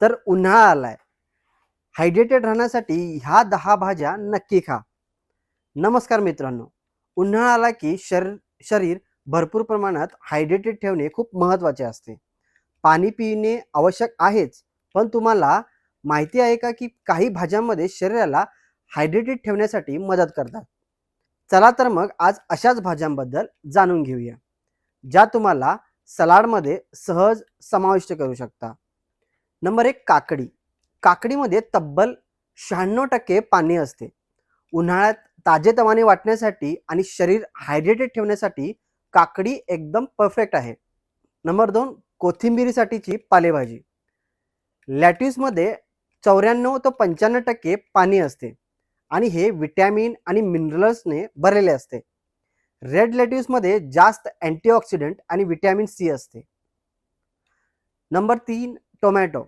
तर उन्हाळा आलाय, हायड्रेटेड राहण्यासाठी ह्या 10 भाज्या नक्की खा. नमस्कार मित्रांनो, उन्हाळा आला की शरीर भरपूर प्रमाणात हायड्रेटेड ठेवणे खूप महत्त्वाचे असते. पाणी पिणे आवश्यक आहेच, पण तुम्हाला माहिती आहे का की काही भाज्यांमध्ये शरीराला हायड्रेटेड ठेवण्यासाठी मदत करतात. चला तर मग आज अशाच भाज्यांबद्दल जाणून घेऊया, ज्या तुम्हाला सलाडमध्ये सहज समाविष्ट करू शकता. नंबर 1, काकडी. काकडीमध्ये तब्बल 96% पाणी असते. उन्हाळ्यात ताजेतवाने वाटण्यासाठी आणि शरीर हायड्रेटेड ठेवण्यासाठी काकडी एकदम परफेक्ट आहे. नंबर 2, कोथिंबिरीसाठीची पालेभाजी. लॅट्यूसमध्ये 94 ते 95% पाणी असते आणि हे विटॅमिन आणि मिनरल्सने भरलेले असते. रेड लेट्यूसमध्ये जास्त अँटीऑक्सिडंट आणि विटॅमिन सी असते. Number 3, tomato.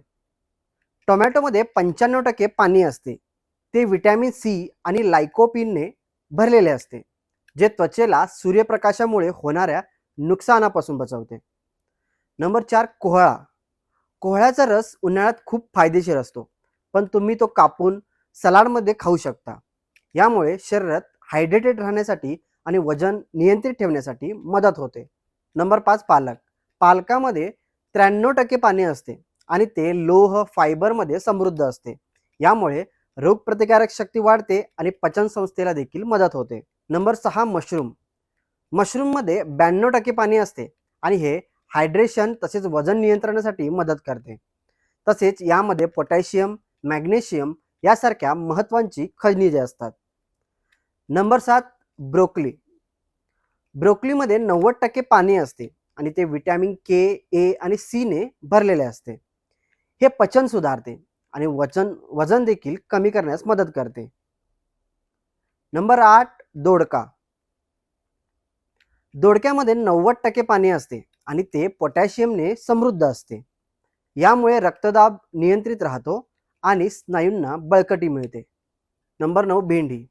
टोमॅटोमध्ये 95% पाणी असते. ते विटॅमिन सी आणि लायकोपीनने भरलेले असते, जे त्वचेला सूर्यप्रकाशामुळे होणाऱ्या नुकसानापासून बचावते. नंबर 4, कोहळा. कोहळ्याचा रस उन्हाळ्यात खूप फायदेशीर असतो, पण तुम्ही तो कापून सलाडमध्ये खाऊ शकता. यामुळे शरीरात हायड्रेटेड राहण्यासाठी आणि वजन नियंत्रित ठेवण्यासाठी मदत होते. नंबर 5, पालक. पालकामध्ये 93% पाणी असते आणि ते लोह फायबरमध्ये समृद्ध असते. यामुळे रोगप्रतिकारक शक्ती वाढते आणि पचनसंस्थेला देखील मदत होते. Number 6, mushroom. मशरूममध्ये 92% पाणी असते आणि हे हायड्रेशन तसेच वजन नियंत्रणासाठी मदत करते. तसेच यामध्ये पोटॅशियम, मॅग्नेशियम यासारख्या महत्त्वाची खनिजे असतात. Number 7, broccoli. ब्रोकोलीमध्ये 90% पाणी असते आणि ते विटॅमिन के, ए आणि सी ने भरलेले असते. हे पचन सुधारते आणि वजन देखील कमी करण्यास मदत करते. नंबर 8, दोडका. दोडक्यामध्ये 90% पाणी असते आणि ते पोटॅशियमने समृद्ध असते. यामुळे रक्तदाब नियंत्रित राहतो आणि स्नायूंना बळकटी मिळते. नंबर 9, भेंडी.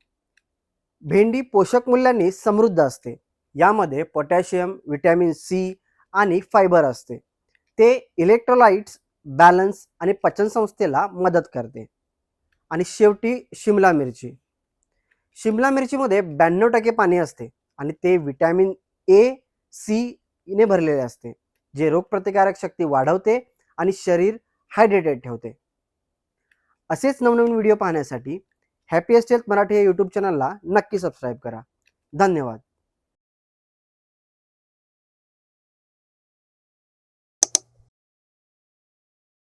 भेंडी पोषक मूल्यांनी समृद्ध असते. यामध्ये पोटॅशियम, विटॅमिन सी आणि फायबर असते. ते इलेक्ट्रोलाइट्स बॅलन्स आणि पचनसंस्थेला मदत करते. आणि शेवटी शिमला मिरची. शिमला मिरचीमध्ये 92% पाणी असते आणि ते विटॅमिन ए, सी ने भरलेले असते, जे रोगप्रतिकारक शक्ती वाढवते आणि शरीर हायड्रेटेड ठेवते. असेच नवनवीन व्हिडिओ पाहण्यासाठी हॅपीएस्ट हेल्थ मराठी या यूट्यूब चॅनलला नक्की सबस्क्राईब करा. धन्यवाद.